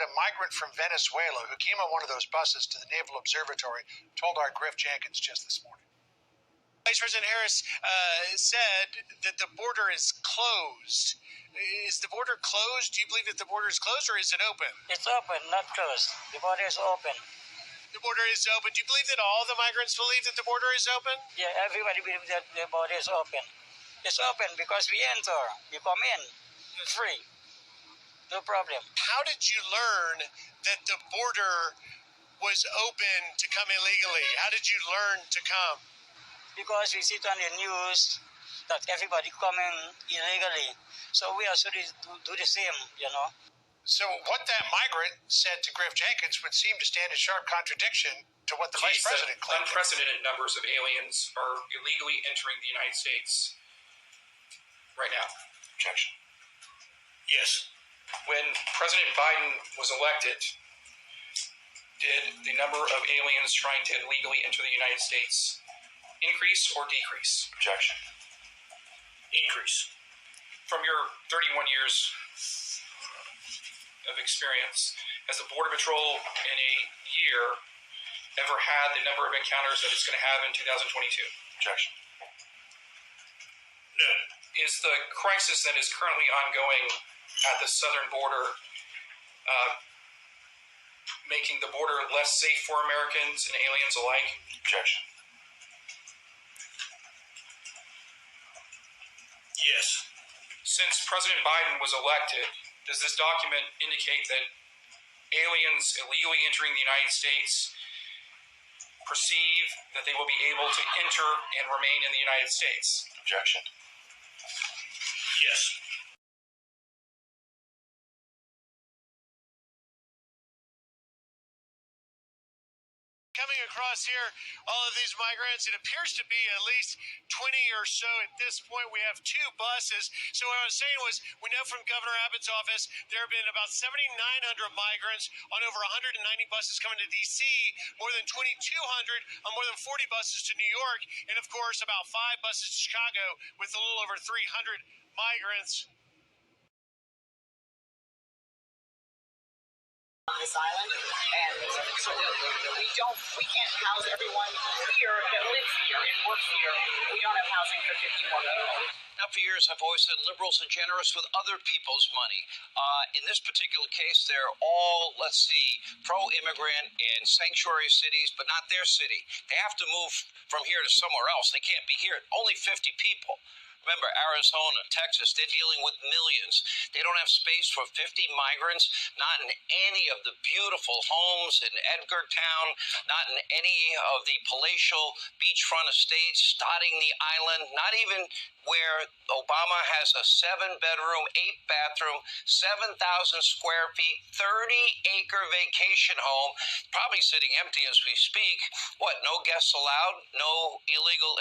a migrant from Venezuela who came on one of those buses to the Naval Observatory told our Griff Jenkins just this morning. Vice President Harris said that the border is closed. Is the border closed? Do you believe that the border is closed, or is it open? It's open, not closed. The border is open. The border is open. Do you believe that all the migrants believe that the border is open? Yeah, everybody believes that the border is open. It's open because we enter, we come in, free. No problem. How did you learn that the border was open to come illegally? How did you learn to come? Because we see it on the news that everybody coming illegally. So we also do the same, you know. So what that migrant said to Griff Jenkins would seem to stand in sharp contradiction to what the Vice President claimed. Unprecedented numbers of aliens are illegally entering the United States right now. Objection. Yes. When President Biden was elected, did the number of aliens trying to illegally enter the United States increase or decrease? Objection. Increase. From your 31 years of experience, has the Border Patrol in a year ever had the number of encounters that it's going to have in 2022? Objection. No. Is the crisis that is currently ongoing at the southern border making the border less safe for Americans and aliens alike? Objection. Yes. Since President Biden was elected, does this document indicate that aliens illegally entering the United States perceive that they will be able to enter and remain in the United States? Objection. Yes. Coming across here, all of these migrants, it appears to be at least 20 or so at this point. We have two buses. So what I was saying was, we know from Governor Abbott's office, there have been about 7,900 migrants on over 190 buses coming to D.C., more than 2,200 on more than 40 buses to New York, and of course about 5 buses to Chicago with a little over 300 migrants. On this island, and so we can't house everyone here that lives here and works here. We don't have housing for 50 more people. Now, for years, I've always said liberals are generous with other people's money. In this particular case, they're all, let's see, pro-immigrant in sanctuary cities, but not their city. They have to move from here to somewhere else. They can't be here. Only 50 people. Remember, Arizona, Texas, they're dealing with millions. They don't have space for 50 migrants, not in any of the beautiful homes in Edgartown, not in any of the palatial beachfront estates dotting the island, not even where Obama has a 7-bedroom, 8-bathroom, 7,000 square feet, 30-acre vacation home, probably sitting empty as we speak. What, no guests allowed? No illegal?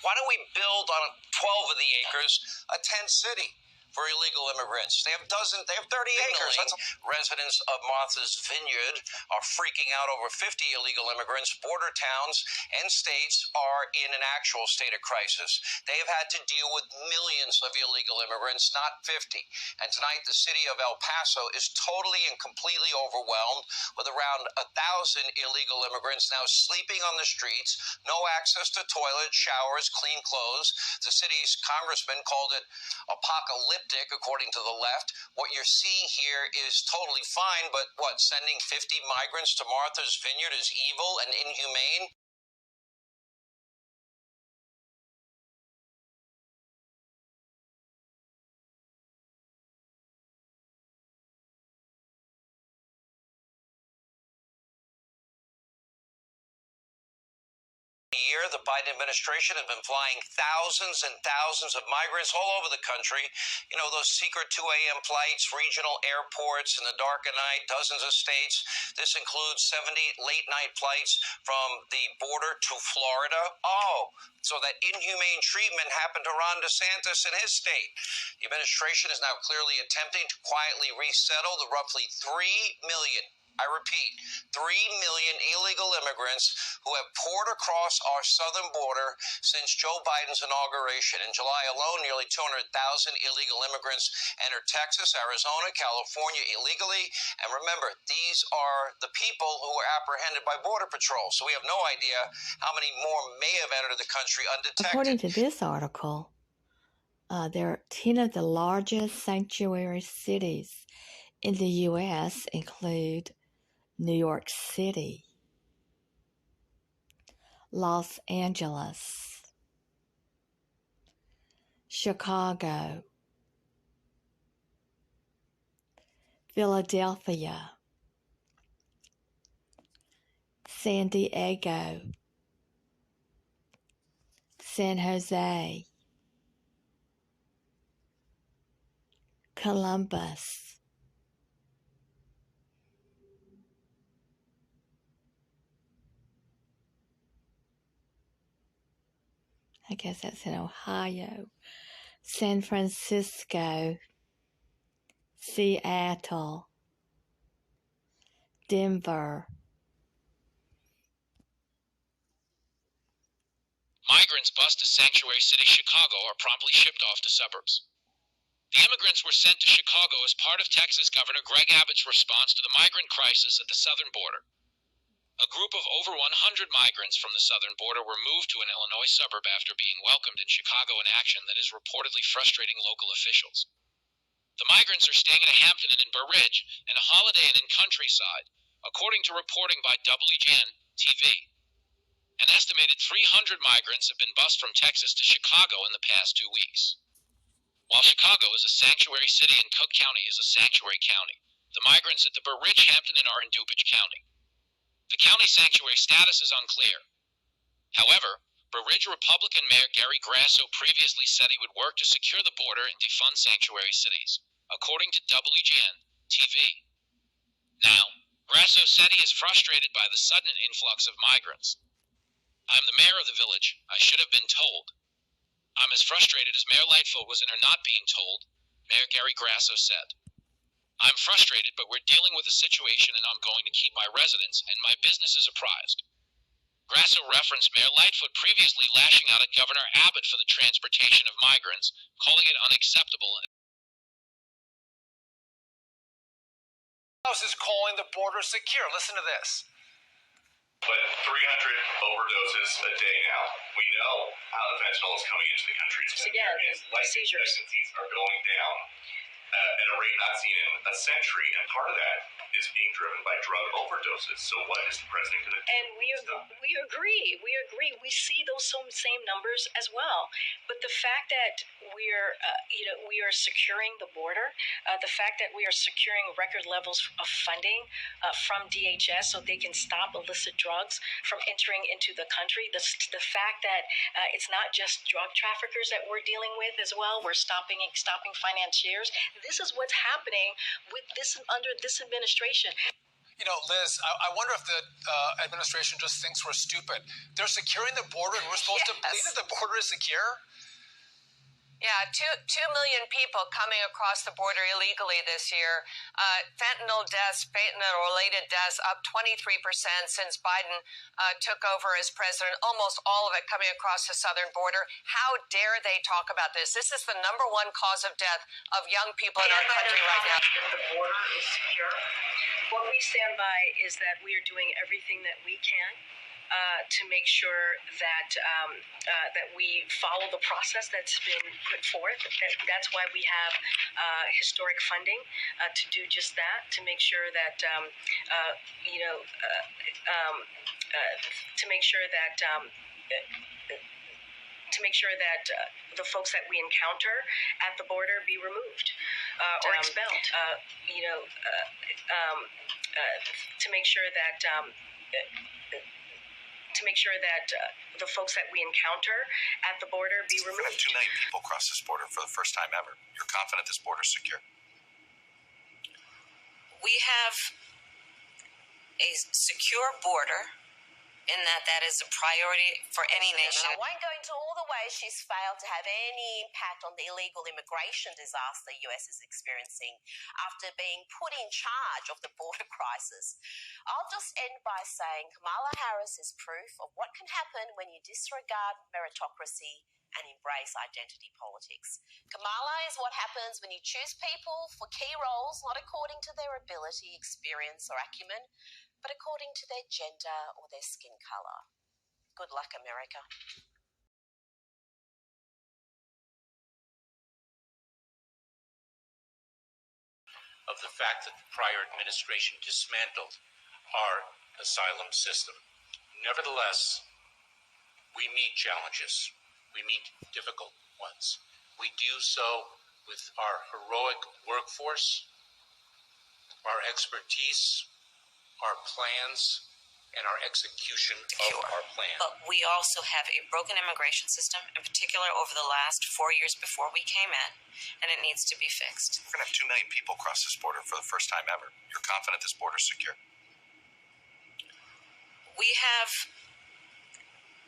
Why don't we build on 12 of the acres a tent city for illegal immigrants? They have 30 acres. Residents of Martha's Vineyard are freaking out over 50 illegal immigrants. Border towns and states are in an actual state of crisis. They have had to deal with millions of illegal immigrants, not 50. And tonight, the city of El Paso is totally and completely overwhelmed with around 1,000 illegal immigrants now sleeping on the streets, no access to toilets, showers, clean clothes. The city's congressman called it apocalyptic. According to the left. What you're seeing here is totally fine, but what, sending 50 migrants to Martha's Vineyard is evil and inhumane? Year, the Biden administration has been flying thousands and thousands of migrants all over the country. You know, those secret 2 a.m. flights, regional airports in the dark of night, dozens of states. This includes 70 late-night flights from the border to Florida. Oh, so that inhumane treatment happened to Ron DeSantis in his state. The administration is now clearly attempting to quietly resettle the roughly 3 million I repeat, 3 million illegal immigrants who have poured across our southern border since Joe Biden's inauguration. In July alone, nearly 200,000 illegal immigrants entered Texas, Arizona, California illegally. And remember, these are the people who were apprehended by Border Patrol. So we have no idea how many more may have entered the country undetected. According to this article, there are 10 of the largest sanctuary cities in the U.S. include New York City, Los Angeles, Chicago, Philadelphia, San Diego, San Jose, Columbus, I guess that's in Ohio, San Francisco, Seattle, Denver. Migrants bust to sanctuary city Chicago are promptly shipped off to suburbs. The immigrants were sent to Chicago as part of Texas Governor Greg Abbott's response to the migrant crisis at the southern border. A group of over 100 migrants from the southern border were moved to an Illinois suburb after being welcomed in Chicago in action that is reportedly frustrating local officials. The migrants are staying at a Hampton Inn in Burr Ridge and a Holiday Inn in Countryside, according to reporting by WGN TV. An estimated 300 migrants have been bused from Texas to Chicago in the past 2 weeks. While Chicago is a sanctuary city and Cook County is a sanctuary county, the migrants at the Burr Ridge Hampton Inn are in DuPage County. The county sanctuary status is unclear. However, Burr Ridge Republican Mayor Gary Grasso previously said he would work to secure the border and defund sanctuary cities, according to WGN TV. Now, Grasso said he is frustrated by the sudden influx of migrants. I'm the mayor of the village. I should have been told. I'm as frustrated as Mayor Lightfoot was in her not being told, Mayor Gary Grasso said. I'm frustrated, but we're dealing with a situation and I'm going to keep my residents and my businesses apprised. Grasso referenced Mayor Lightfoot previously lashing out at Governor Abbott for the transportation of migrants, calling it unacceptable. House is calling the border secure. Listen to this. But 300 overdoses a day now. We know how the fentanyl is coming into the country. Again, life seizures expectancies are going down at a rate not seen in a century, and part of that is being driven by drug overdoses. So what is the president going to do? And we agree. We see those same numbers as well. But the fact that we are securing the border, the fact that we are securing record levels of funding from DHS so they can stop illicit drugs from entering into the country, the fact that it's not just drug traffickers that we're dealing with as well. We're stopping financiers. This is what's happening with this under this administration. You know, Liz, I wonder if the administration just thinks we're stupid. They're securing the border, and we're supposed to believe that the border is secure? Yeah, 2 million people coming across the border illegally this year. Fentanyl deaths, fentanyl-related deaths, up 23% since Biden took over as president. Almost all of it coming across the southern border. How dare they talk about this? This is the #1 cause of death of young people in our country right now. The border is secure. What we stand by is that we are doing everything that we can to make sure that that we follow the process that's been put forth. That's why we have historic funding to do just that, to make sure that the folks that we encounter at the border be removed or expelled. To make sure that the folks that we encounter at the border be removed. We're going to have 2 million people cross this border for the first time ever. You're confident this border is secure? We have a secure border in that that is a priority for any nation. And I won't go into all the ways she's failed to have any impact on the illegal immigration disaster the US is experiencing after being put in charge of the border crisis. I'll just end by saying Kamala Harris is proof of what can happen when you disregard meritocracy and embrace identity politics. Kamala is what happens when you choose people for key roles not according to their ability, experience, or acumen, but according to their gender or their skin color. Good luck, America. Of the fact that the prior administration dismantled our asylum system. Nevertheless, we meet challenges. We meet difficult ones. We do so with our heroic workforce, our expertise, our plans, and our execution of our plan. But we also have a broken immigration system, in particular over the last 4 years before we came in, and it needs to be fixed. We're going to have 2 million people cross this border for the first time ever. You're confident this border's secure? We have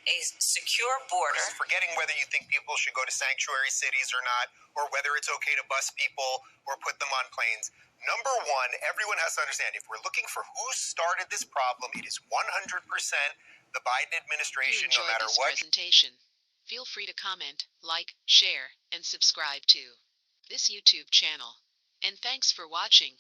a secure border. Forgetting whether you think people should go to sanctuary cities or not, or whether it's okay to bus people or put them on planes. Number one, everyone has to understand, if we're looking for who started this problem, it is 100% the Biden administration, no matter what. Presentation. Feel free to comment, like, share, and subscribe to this YouTube channel. And thanks for watching.